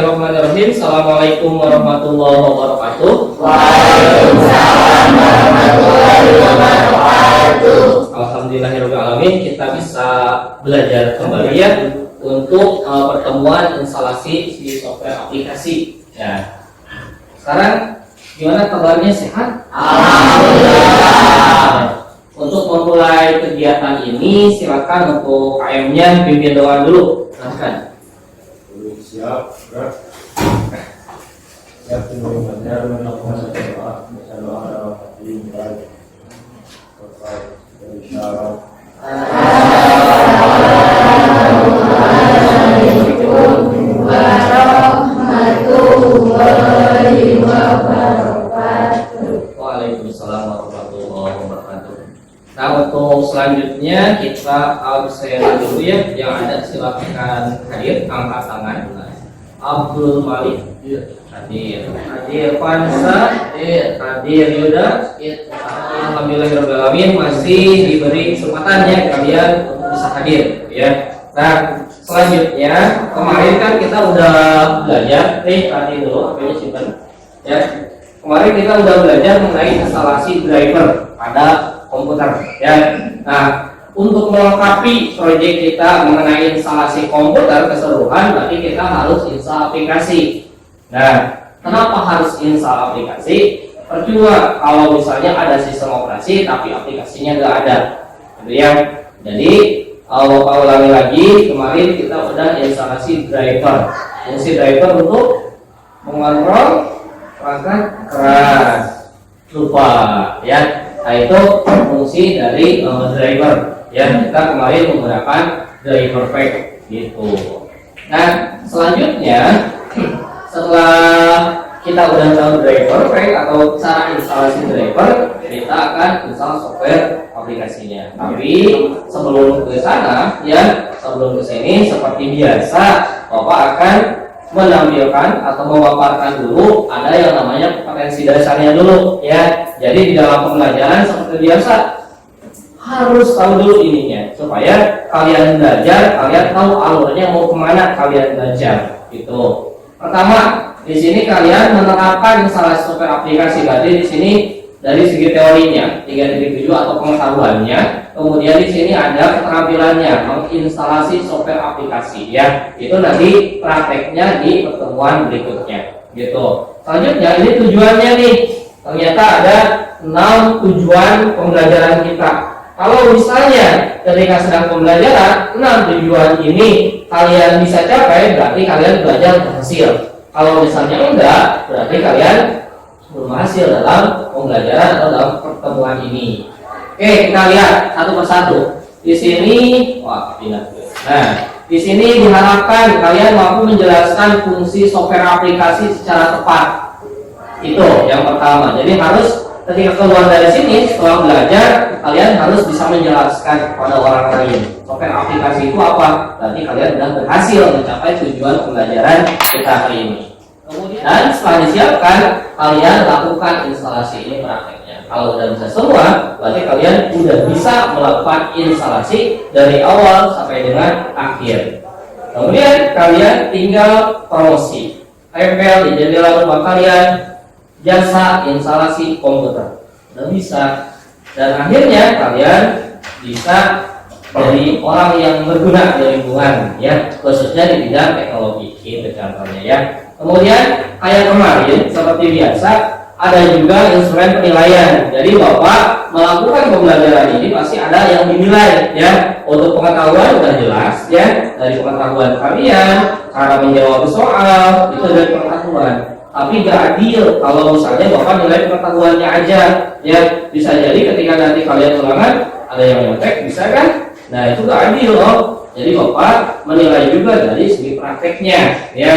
Bismillahirrahmanirrahim. Assalamualaikum warahmatullahi wabarakatuh. Waalaikumsalam warahmatullahi wabarakatuh. Alhamdulillahirrahmanirrahim. Kita bisa belajar kembali ya untuk pertemuan instalasi si software aplikasi. Ya. Sekarang gimana kabarnya, sehat? Alhamdulillah. Untuk memulai kegiatan ini silakan untuk KM-nya pimpin doa dulu. Silakan. Siap, gerak. Siap, semuanya melakukan doa. Bisa doa dalam hati baik. Selesai dari syarat. Assalamualaikum warahmatullahi wabarakatuh. Waalaikumsalam warahmatullahi wabarakatuh. Nah, untuk selanjutnya kita absen dulu ya. Yang ada silakan hadir, angkat tangan. Abdul Malik hadir, hadir Pansa hadir Yuda. Alhamdulillahirobbilalamin, masih diberi kesempatan ya kalian untuk bisa hadir ya. Nah, selanjutnya kemarin kan kita udah belajar tadi dulu apa simpan ya. Kemarin kita udah belajar mengenai instalasi driver pada komputer ya. Nah, untuk melengkapi proyek kita mengenai instalasi komputer keseluruhan, berarti kita harus install aplikasi. Nah, kenapa harus install aplikasi? Percuma kalau misalnya ada sistem operasi tapi aplikasinya nggak ada, gitu ya. Jadi kalau ulangi lagi, kemarin kita udah instalasi driver. Fungsi driver untuk mengontrol perangkat keras, lupa ya. Nah, itu fungsi dari driver. Ya, kita kemarin menggunakan driver pack gitu. Nah, selanjutnya setelah kita udah tahu driver pack atau cara instalasi driver, kita akan install software aplikasinya. Tapi sebelum ke sana, ya, sebelum ke sini seperti biasa, Bapak akan menampilkan atau memaparkan dulu ada yang namanya potensi dasarnya dulu, ya. Jadi di dalam pembelajaran seperti biasa harus tahu dulu ininya supaya kalian belajar, kalian tahu alurnya mau kemana kalian belajar gitu. Pertama, di sini kalian menerapkan instalasi software aplikasi. Berarti di sini dari segi teorinya 3.7 atau pengetahuannya, kemudian di sini ada keterampilannya menginstalasi software aplikasi ya. Itu nanti prakteknya di pertemuan berikutnya gitu. Selanjutnya ini tujuannya nih. Ternyata ada 6 tujuan pembelajaran kita. Kalau misalnya ketika sedang pembelajaran 6 tujuan ini kalian bisa capai, berarti kalian belajar berhasil. Kalau misalnya enggak, berarti kalian belum berhasil dalam pembelajaran atau dalam pertemuan ini. Oke, kita lihat satu persatu. Di sini, pindah. Nah, di sini diharapkan kalian mampu menjelaskan fungsi software aplikasi secara tepat. Itu yang pertama. Jadi harus ketika keluar dari sini setelah belajar, kalian harus bisa menjelaskan kepada orang lain software aplikasi itu apa. Berarti kalian sudah berhasil mencapai tujuan pembelajaran kita hari ini. Kemudian dan setelah disiapkan, kalian lakukan instalasi ini prakteknya. Kalau sudah bisa semua, berarti kalian sudah bisa melakukan instalasi dari awal sampai dengan akhir. Kemudian kalian tinggal promosi, tempel di jendela rumah kalian jasa instalasi komputer. Udah bisa. Dan akhirnya kalian bisa jadi orang yang berguna di lingkungan ya, khususnya di bidang teknologi itu contohnya ya. Kemudian kayak kemarin seperti biasa ada juga instrumen penilaian. Jadi Bapak melakukan pembelajaran ini pasti ada yang dinilai ya. Untuk pengetahuan sudah jelas ya, dari pengetahuan kalian, cara menjawab soal itu dari pengetahuan. Tapi gak adil kalau misalnya Bapak nilai pengetahuannya aja ya. Bisa jadi ketika nanti kalian ulangan ada yang nyontek, bisa kan? Nah, itu gak adil loh. Jadi Bapak menilai juga dari segi prakteknya ya.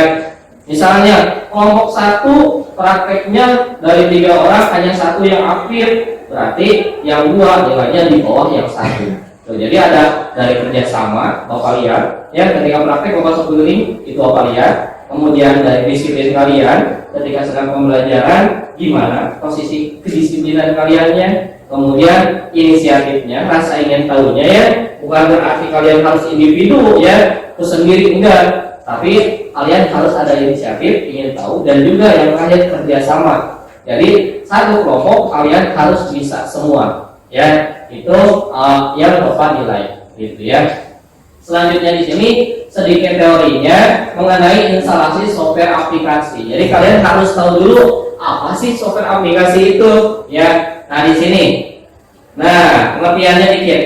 Misalnya kelompok 1 prakteknya dari 3 orang hanya 1 yang aktif, berarti yang 2 nilainya di bawah yang 1. Jadi ada dari kerjasama Bapak lihat ya, ketika praktek Bapak sebutin itu Bapak lihat. Kemudian dari disiplin kalian ketika sedang pembelajaran, gimana posisi kedisiplinan kaliannya, kemudian inisiatifnya, rasa ingin tahunya ya. Bukan berarti kalian harus individu ya, terus sendiri, enggak. Tapi kalian harus ada inisiatif, ingin tahu, dan juga yang terakhir kerjasama. Jadi satu kelompok kalian harus bisa semua, ya itu yang Bapak nilai, gitu ya. Selanjutnya di sini sedikit teorinya mengenai instalasi software aplikasi. Jadi kalian harus tahu dulu apa sih software aplikasi itu, ya. Nah di sini, nah pengertiannya dikit.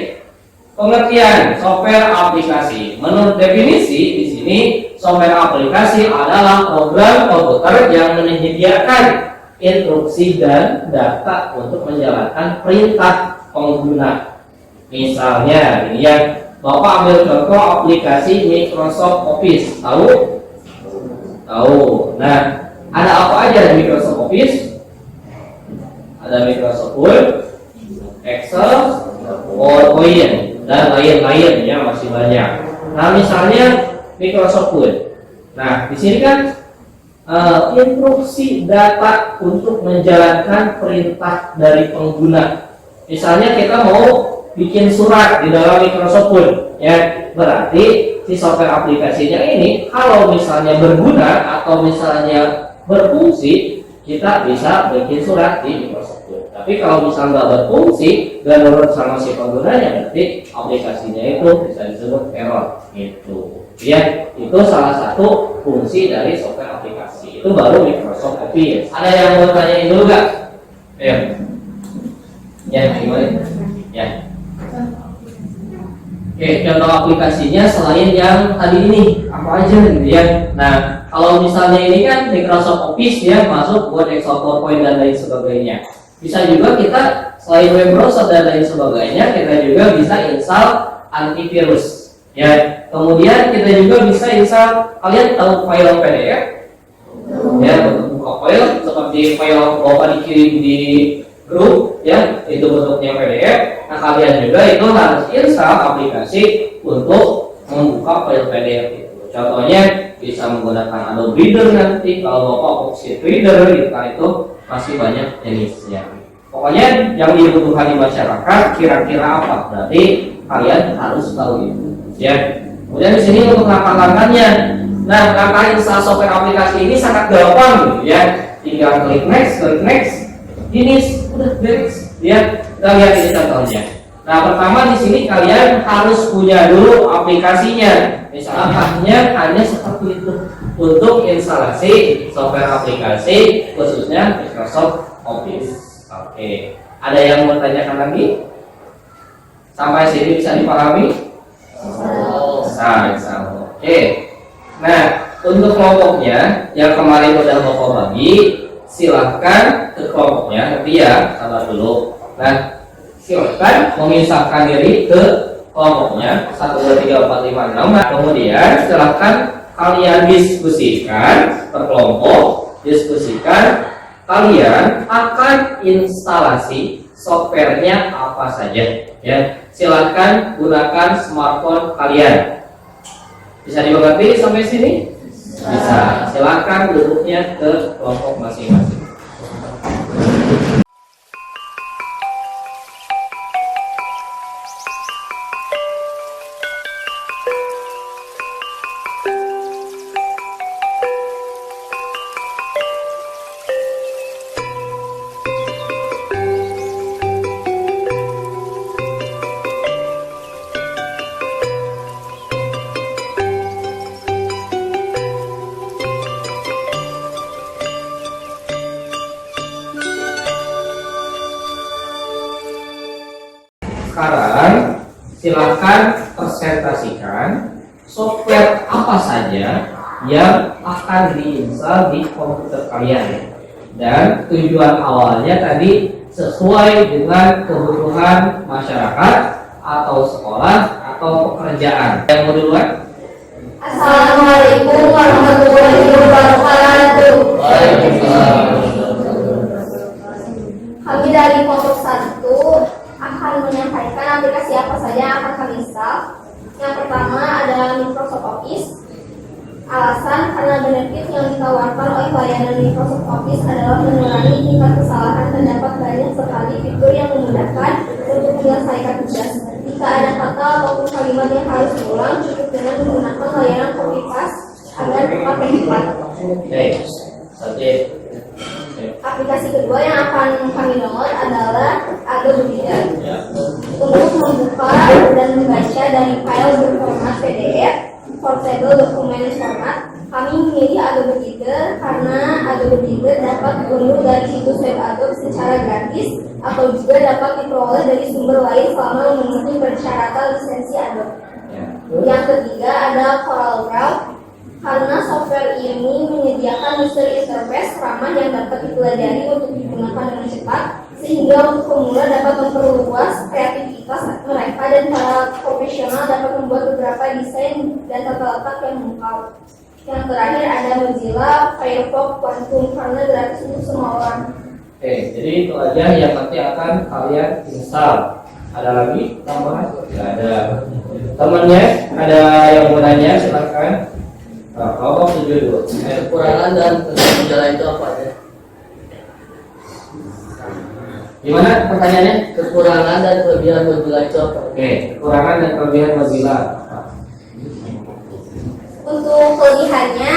Pengertian software aplikasi. Menurut definisi di sini, software aplikasi adalah program komputer yang menyediakan instruksi dan data untuk menjalankan perintah pengguna. Misalnya, ini ya, Bapak ambil contoh aplikasi Microsoft Office. Tahu? Tahu. Nah, ada apa aja di Microsoft Office? Ada Microsoft Word, Excel, PowerPoint, dan lain-lain ya, masih banyak. Nah, misalnya Microsoft Word. Nah, di sini kan instruksi data untuk menjalankan perintah dari pengguna. Misalnya kita mau bikin surat di dalam Microsoft Word, ya berarti si software aplikasinya ini kalau misalnya berguna atau misalnya berfungsi, kita bisa bikin surat di Microsoft Word. Tapi kalau misalnya nggak berfungsi dan menurut sama si penggunanya, berarti aplikasinya itu bisa disebut error, gitu. Ya, itu salah satu fungsi dari software aplikasi. Itu baru Microsoft Office. Ada yang mau tanyain dulu nggak? Ya, gimana? Ya. Oke, contoh aplikasinya selain yang tadi ini apa aja gitu ya. Nah, kalau misalnya ini kan Microsoft Office ya, masuk buat Excel, PowerPoint dan lain sebagainya. Bisa juga kita selain web browser dan lain sebagainya, kita juga bisa install antivirus. Ya, kemudian kita juga bisa install, kalian tahu file PDF? Ya, untuk buka file seperti file Bapak dikirim di grup, ya, itu bentuknya PDF. Nah, kalian juga itu harus install aplikasi untuk membuka file PDF itu. Contohnya bisa menggunakan Adobe Reader nanti, kalau Bapak Oxid Reader gitu kan, itu masih banyak jenisnya. Pokoknya yang dibutuhkan di masyarakat kira-kira apa? Berarti kalian harus tahu itu. Ya, kemudian di sini untuk langkah-langkahnya. Nah, langkah install software aplikasi ini sangat gampang, gitu ya. Tinggal klik next, finish, udah beres. Ya, kita lihat ini contohnya. Nah, pertama di sini kalian harus punya dulu aplikasinya. Misalnya hanya seperti itu untuk instalasi software aplikasi khususnya Microsoft Office. Oke, ada yang mau tanyakan lagi? Sampai sini bisa dipahami? Oke. Nah, untuk kelompoknya yang kemarin udah Bapak bagi, silahkan ke kelompoknya nanti ya, sabar dulu. Nah, silahkan memisahkan diri ke kelompoknya 1, 2, 3, 4, 5, 6. Nah, kemudian silahkan kalian diskusikan per kelompok, diskusikan kalian akan instalasi softwarenya apa saja. Ya, silakan gunakan smartphone kalian. Bisa dimengerti sampai sini? Bisa. Silakan duduknya ke kelompok masing-masing. Sekarang silakan presentasikan software apa saja yang akan diinstal di komputer kalian, dan tujuan awalnya tadi sesuai dengan kebutuhan masyarakat atau sekolah atau pekerjaan. Yang mau duluan? Assalamualaikum warahmatullahi wabarakatuh. Kami dari kelompok 1 akan menyampaikan aplikasi apa saja yang akan kami install. Yang pertama adalah Microsoft Office. Alasan karena benefit yang ditawarkan oleh layanan Microsoft Office adalah mengurangi tingkat kesalahan. Terdapat banyak sekali fitur yang memudahkan untuk menyelesaikan tugas. Jika ada kata ataupun kalimat yang harus diulang, cukup dengan menggunakan layanan copy paste agar tepat dan cepat. Oke, Satya. Aplikasi kedua yang akan kami download adalah Adobe Reader. Ya. Untuk membuka dan membaca dari file berformat PDF, portable document format, kami memilih Adobe Reader karena Adobe Reader dapat diunduh dari situs web Adobe secara gratis atau juga dapat diperoleh dari sumber lain selama memenuhi persyaratan lisensi Adobe. Ya. Yang ketiga ada CorelDRAW karena software ini menyediakan user interface ramah yang dapat dipelajari untuk digunakan dengan cepat sehingga untuk pemula dapat memperluas kreativitas mereka dan para profesional dapat membuat beberapa desain dan tata letak yang memukau. Yang terakhir ada Mozilla Firefox Quantum karena gratis untuk semua orang. Oke, jadi itu aja yang nanti akan kalian install. Ada lagi tambahan? Tidak ada. Temannya ada yang mau nanya, silakan. Nah, kalau setuju dulu. Kekurangan dan kelebihan itu apa ya? Gimana pertanyaannya? Kekurangan dan kelebihan Mozilla itu apa? Oke, kekurangan dan kelebihan Mozilla. Untuk kelebihannya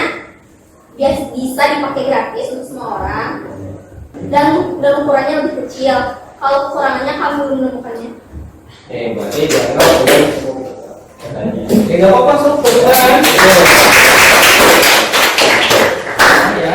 bisa dipakai gratis untuk semua orang dan ukurannya lebih kecil. Kalau kekurangannya kamu belum menemukannya. Oke, berarti dianggap oke, gak apa-apa, sob, kekurangan.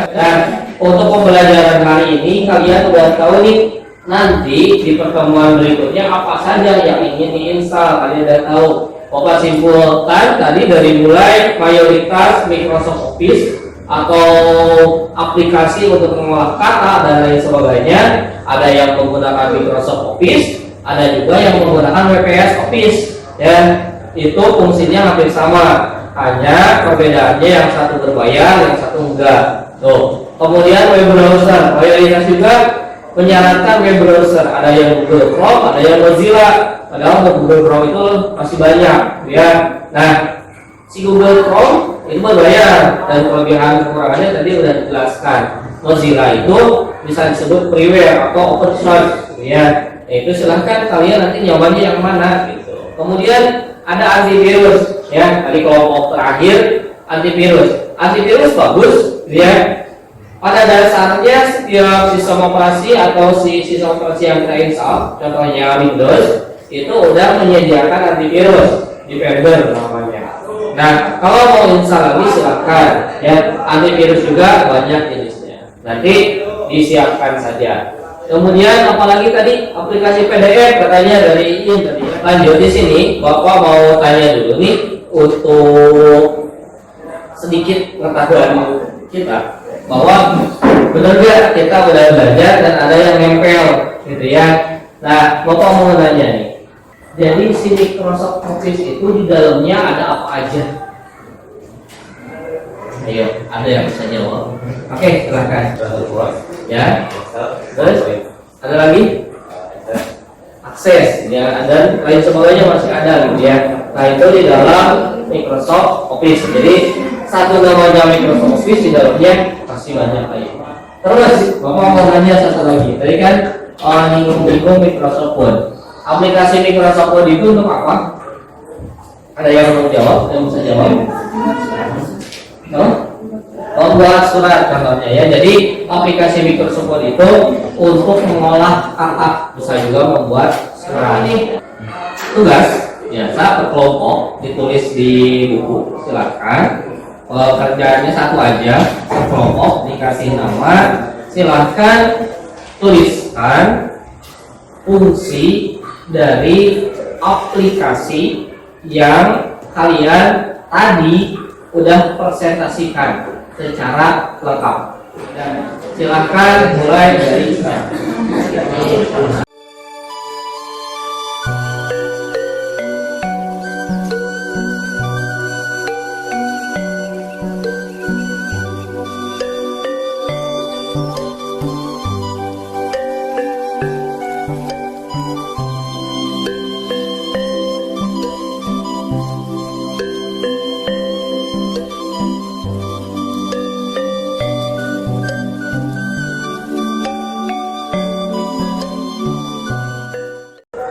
Dan untuk pembelajaran hari ini kalian udah tahu nih, nanti di pertemuan berikutnya apa saja yang ingin diinstal. Kalian udah tahu. Bapak simpulkan tadi dari mulai mayoritas Microsoft Office atau aplikasi untuk mengolah kata dan lain sebagainya. Ada yang menggunakan Microsoft Office, ada juga yang menggunakan WPS Office. Ya, itu fungsinya hampir sama. Hanya perbedaannya yang satu berbayar, yang satu enggak. Tuh. Kemudian web browser, mayoritas juga menyarankan web browser. Ada yang Google Chrome, ada yang Mozilla. Padahal untuk Google Chrome itu masih banyak, ya. Nah, si Google Chrome itu berbayar dan kelebihan kekurangannya tadi udah dijelaskan. Mozilla itu bisa disebut freeware atau open source, ya. Itu silahkan kalian nanti nyobain yang mana, gitu. Kemudian ada antivirus, ya. Tadi kelompok terakhir antivirus. Antivirus bagus, ya. Pada dasarnya setiap sistem operasi atau sistem operasi yang kita install, contohnya Windows, itu udah menyediakan antivirus, Defender namanya. Nah, kalau mau install lagi silakan, ya. Antivirus juga banyak jenisnya. Nanti disiapkan saja. Kemudian apalagi tadi aplikasi PDF katanya dari ini tadi. Lanjut di sini, Bapak mau tanya dulu nih untuk sedikit pengetahuan kita bahwa benar gak kita udah belajar dan ada yang nempel, gitu ya. Nah, Bapak mau nanya nih. Jadi si Microsoft Office itu di dalamnya ada apa aja? Ayo, ada yang bisa jawab? Oke, silahkan. Ya. Terus ada lagi? Akses, ya. Dan lain sebagainya masih ada, gitu ya. Nah, itu di dalam Microsoft Office. Jadi satu namanya Microsoft Office di dalamnya masih banyak lagi. Terus Bapak mau nanya satu lagi. Tadi kan nyinggung Microsoft Word. Aplikasi Microsoft Word itu untuk apa? Ada yang mau jawab? Yang bisa jawab? No? Membuat surat contohnya, ya. Jadi aplikasi Microsoft Word itu untuk mengolah kata, bisa juga membuat surat. Tugas biasa berkelompok ditulis di buku, silakan. Kerjaannya satu aja, berkelompok dikasih nama, silakan tuliskan fungsi dari aplikasi yang kalian tadi udah presentasikan secara lengkap. Dan silakan mulai dari sekarang.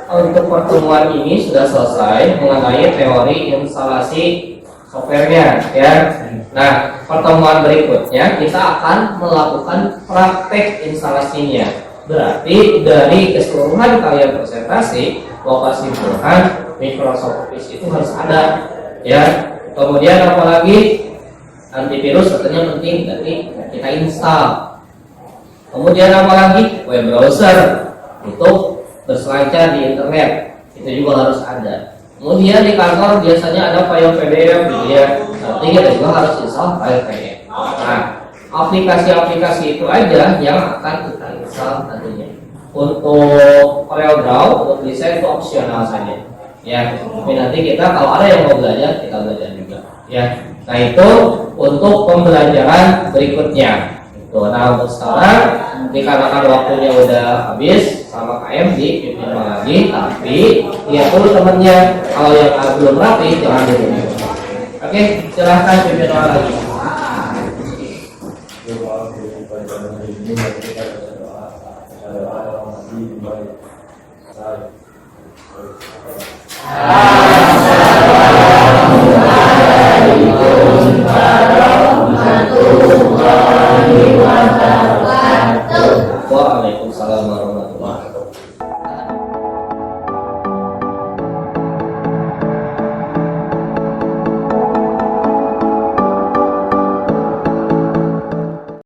Untuk pertemuan ini sudah selesai mengenai teori instalasi softwarenya, ya. Nah, pertemuan berikutnya kita akan melakukan praktek instalasinya. Berarti dari keseluruhan kalian presentasi, lokasi simpulkan Microsoft Office itu harus ada, ya. Kemudian apalagi antivirus tentunya penting, jadi kita install. Kemudian apalagi web browser untuk berselancar di internet, itu juga harus ada. Kemudian di kantor biasanya ada file PDF gitu ya, nanti kita juga harus install file PDF. Nah, aplikasi-aplikasi itu aja yang akan kita install nantinya. Untuk CorelDRAW, untuk desain itu opsional saja, ya. Tapi nanti kita kalau ada yang mau belajar, kita belajar juga, ya. Nah itu untuk pembelajaran berikutnya. Nah untuk sekarang dikarenakan waktunya udah habis sama KM di pimpin lagi, tapi lihat dulu temennya, kalau yang belum rapi jangan dulu. Oke, silahkan pimpin lagi. Doa pada hari ini mari kita berdoa. Doa yang mati baik. Waalaikumsalam warahmatullahi wabarakatuh.